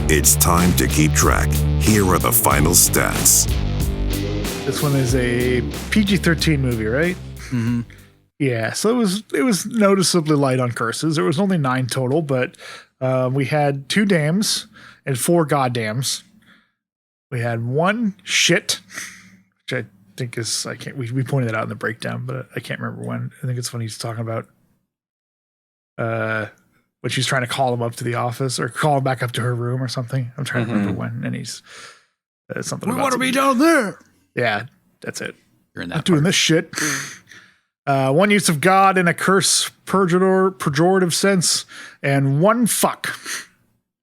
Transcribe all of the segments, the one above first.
It's time to keep track. Here are the final stats. This one is a PG-13 movie, right? Mm-hmm. Yeah, so it was noticeably light on curses. There was only 9 total, but we had 2 dams and 4 goddams. We had 1 shit, which I think is we pointed it out in the breakdown, but I can't remember when. I think it's when he's talking about when she's trying to call him up to the office or call him back up to her room or something. I'm trying to remember when, and he's something. We want to be down there. Yeah, that's it. You're in that. Not doing this shit. 1 use of God in a curse pejorative sense, and 1 fuck,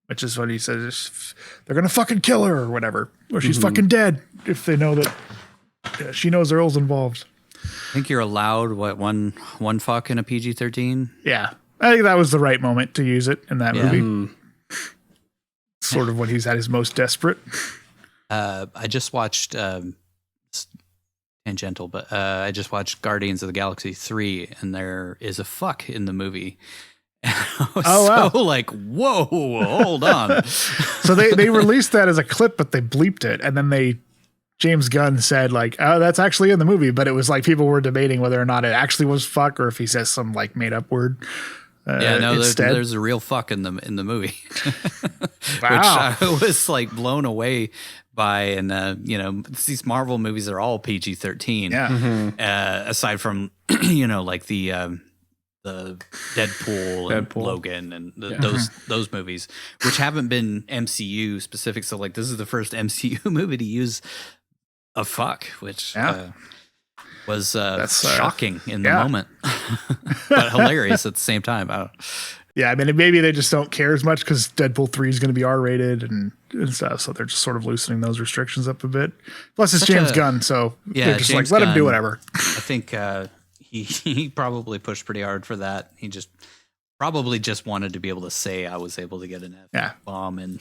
which is what he says. They're gonna fucking kill her or whatever, or she's fucking dead if they know that she knows Earl's involved. I think you're allowed one fuck in a PG-13. Yeah, I think that was the right moment to use it in that movie. Sort of when he's at his most desperate. I just watched tangential, but I just watched Guardians of the Galaxy 3, and there is a fuck in the movie. Wow. Like, whoa, hold on. So they released that as a clip, but they bleeped it, and then James Gunn said like, oh, that's actually in the movie, but it was like people were debating whether or not it actually was fuck or if he says some like made up word. There's a real fuck in the movie. Wow. Which I was like blown away by, and these Marvel movies are all PG-13. Yeah. Aside from like the Deadpool and Logan and those movies, which haven't been MCU specific. So like this is the first MCU movie to use a fuck, which was shocking in the moment, but hilarious at the same time. Yeah, I mean, maybe they just don't care as much because Deadpool 3 is going to be R-rated and stuff, so they're just sort of loosening those restrictions up a bit. Plus, it's James Gunn, so they're just James let him do whatever. I think he probably pushed pretty hard for that. He probably just wanted to be able to say I was able to get an F-bomb in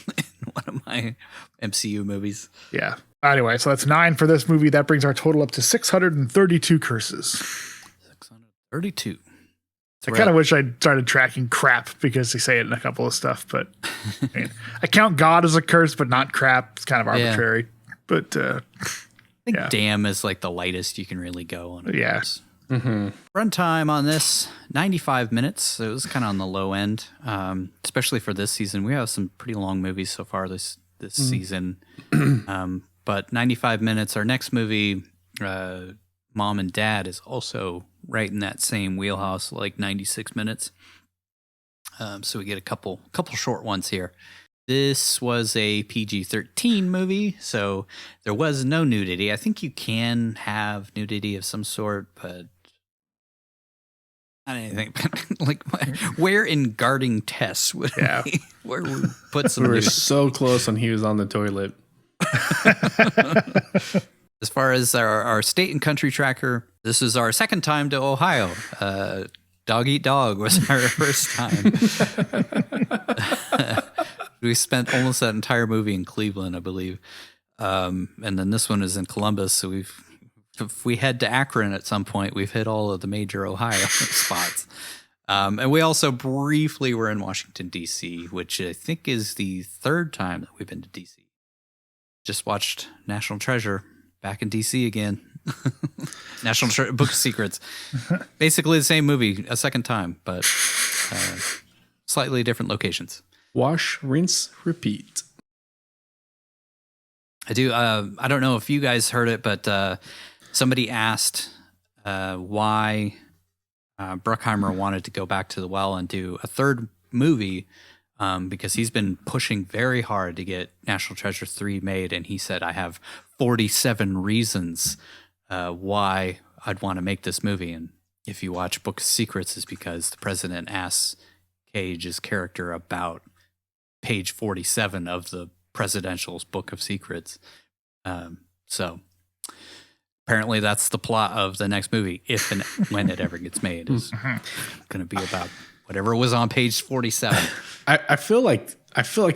one of my MCU movies. Yeah. Anyway, so that's 9 for this movie. That brings our total up to 632 curses. 632. I kind of wish I'd started tracking crap because they say it in a couple of stuff, but I count God as a curse, but not crap. It's kind of arbitrary. But I think damn is like the lightest you can really go on. Yes. Runtime on this 95 minutes. So it was kind of on the low end, especially for this season. We have some pretty long movies so far this season, but 95 minutes. Our next movie, Mom and Dad, is also right in that same wheelhouse, like 96 minutes. So we get a couple short ones here. This was a PG-13 movie, so there was no nudity. I think you can have nudity of some sort, but not anything. Like, where in Guarding Tess would where we put some? We were so close when he was on the toilet. As far as our state and country tracker, this is our second time to Ohio. Dog Eat Dog was our first time. We spent almost that entire movie in Cleveland, I believe. And then this one is in Columbus. So if we head to Akron at some point, we've hit all of the major Ohio spots. And we also briefly were in Washington, D.C., which I think is the 3rd time that we've been to D.C. Just watched National Treasure. Back in D.C. again. National Book of Secrets. Basically the same movie a second time, but slightly different locations. Wash, rinse, repeat. I do. I don't know if you guys heard it, but somebody asked why Bruckheimer wanted to go back to the well and do a 3rd movie, because he's been pushing very hard to get National Treasure 3 made, and he said, I have 47 reasons why I'd want to make this movie. And if you watch Book of Secrets, is because the president asks Cage's character about page 47 of the presidential's Book of Secrets. So apparently that's the plot of the next movie, if and when it ever gets made, is going to be about whatever was on page 47. I feel like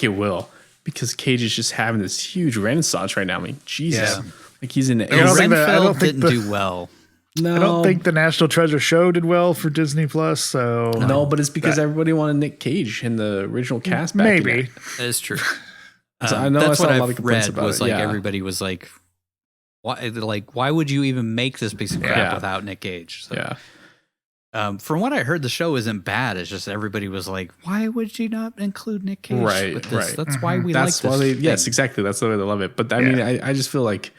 it will, because Cage is just having this huge renaissance right now. I mean, Jesus, like he's in. Renfield didn't do well. No, I don't think the National Treasure show did well for Disney Plus. So no, but it's because everybody wanted Nick Cage in the original cast. Back maybe that is true. So I know That's I saw what a lot of I've complaints read about was it. like Yeah. everybody was like, why would you even make this piece of crap Yeah. without Nick Cage? So, Yeah. from what I heard, the show isn't bad. It's just everybody was like, why would you not include Nick Cage Right, with this? right. That's why we That's like why this. yes, thing." exactly. That's the way they love it. But I mean, I just feel like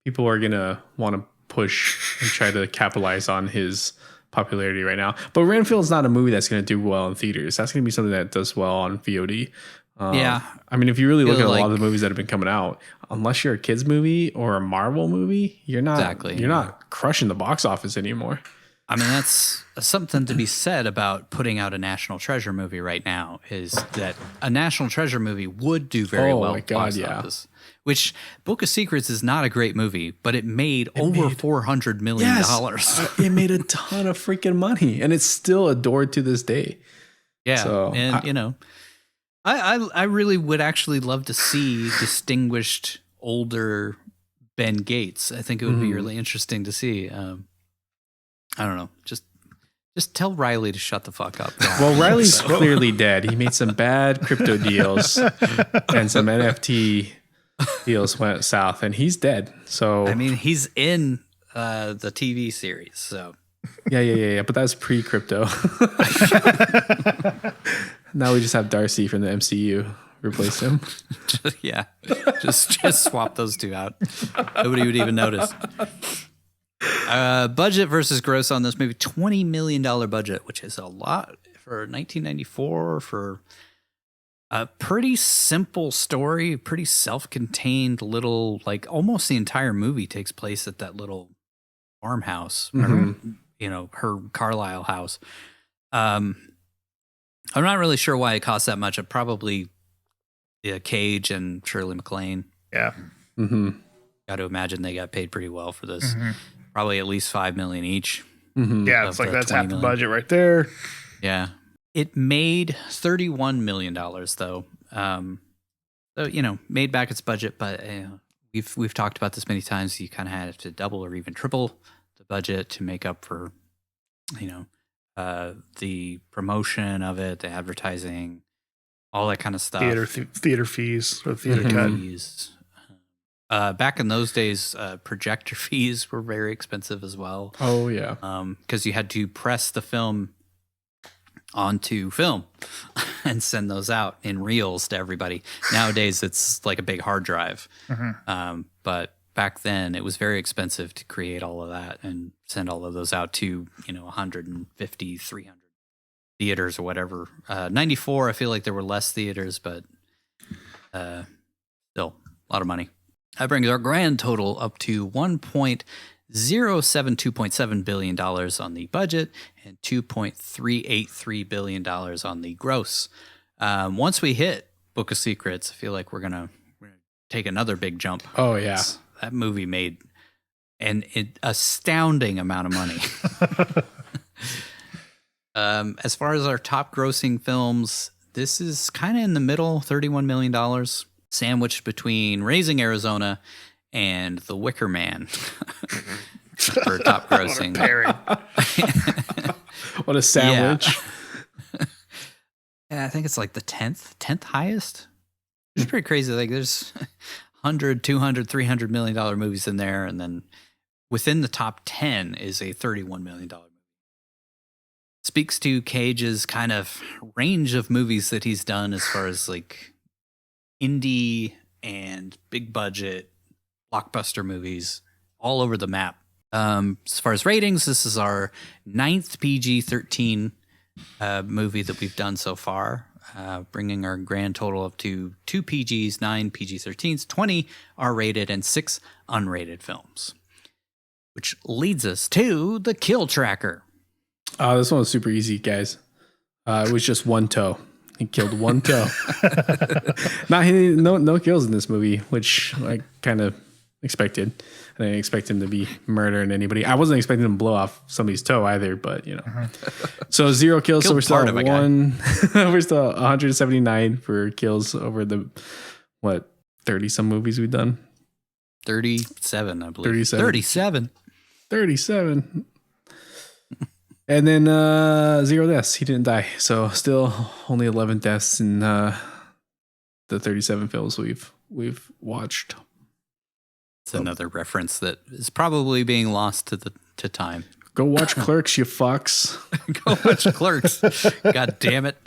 people are gonna want to push and try to capitalize on his popularity right now. But Renfield's not a movie that's gonna do well in theaters. That's gonna be something that does well on VOD. Yeah. I mean, if you really look at a lot like- of the movies that have been coming out, unless you're a kids movie or a Marvel movie, you're not crushing the box office anymore. I mean, that's something to be said about putting out a National Treasure movie right now, is that a National Treasure movie would do very well my at God, box yeah. office. Which Book of Secrets is not a great movie, but it made over $400 million. It made a ton of freaking money, and it's still adored to this day. Yeah, So, and I really would actually love to see distinguished older Ben Gates. I think it would be really interesting to see. I don't know, just tell Riley to shut the fuck up. Well, Riley's clearly dead. He made some bad crypto deals, and some NFT deals went south, and he's dead. So I mean, he's in the TV series, so yeah. But that's pre-crypto. Now we just have Darcy from the MCU replace him. yeah, just swap those two out. Nobody would even notice. Budget versus gross on this movie, $20 million budget, which is a lot for 1994 for a pretty simple story, pretty self-contained little, like almost the entire movie takes place at that little farmhouse, or, her Carlisle house. I'm not really sure why it cost that much. It probably Cage and Shirley MacLaine. Yeah. Got to imagine they got paid pretty well for this. Probably at least $5 million each. Yeah, it's like that's half the budget right there. Yeah, it made $31 million though. So made back its budget, but we've talked about this many times. You kind of had to double or even triple the budget to make up for the promotion of it, the advertising, all that kind of stuff. Theater fees or theater cut. Fees. Back in those days, projector fees were very expensive as well. Oh yeah, because you had to press the film onto film and send those out in reels to everybody. Nowadays, it's like a big hard drive. But back then, it was very expensive to create all of that and send all of those out to 150, 300 theaters or whatever. 94, I feel like there were less theaters, but still a lot of money. That brings our grand total up to $1.072.7 billion on the budget and $2.383 billion on the gross. Once we hit Book of Secrets, I feel like we're gonna take another big jump. Oh yeah, that movie made an astounding amount of money. As far as our top grossing films, this is kind of in the middle, $31 million. Sandwiched between Raising Arizona and The Wicker Man for top grossing. What a sandwich. Yeah, I think it's like the 10th highest. It's pretty crazy. Like there's 100, 200, $300 million movies in there. And then within the top 10 is a $31 million movie. Speaks to Cage's kind of range of movies that he's done as far as like indie and big budget blockbuster movies all over the map. As far as ratings, this is our 9th PG-13 movie that we've done so far, bringing our grand total up to 2 PGs, 9 PG-13s, 20 R-rated, and 6 unrated films. Which leads us to the Kill Tracker. This one was super easy, guys. It was just one toe. He killed one toe. No kills in this movie, which I kind of expected. I didn't expect him to be murdering anybody. I wasn't expecting him to blow off somebody's toe either, but So 0 kills. So we're still at one. We're still 179 for kills over the 30 some movies we've done. 37, I believe. 37. And then 0 deaths. He didn't die. So still only 11 deaths in the the 37 films we've watched. It's another reference that is probably being lost to time. Go watch Clerks, you fucks. Go watch Clerks. God damn it.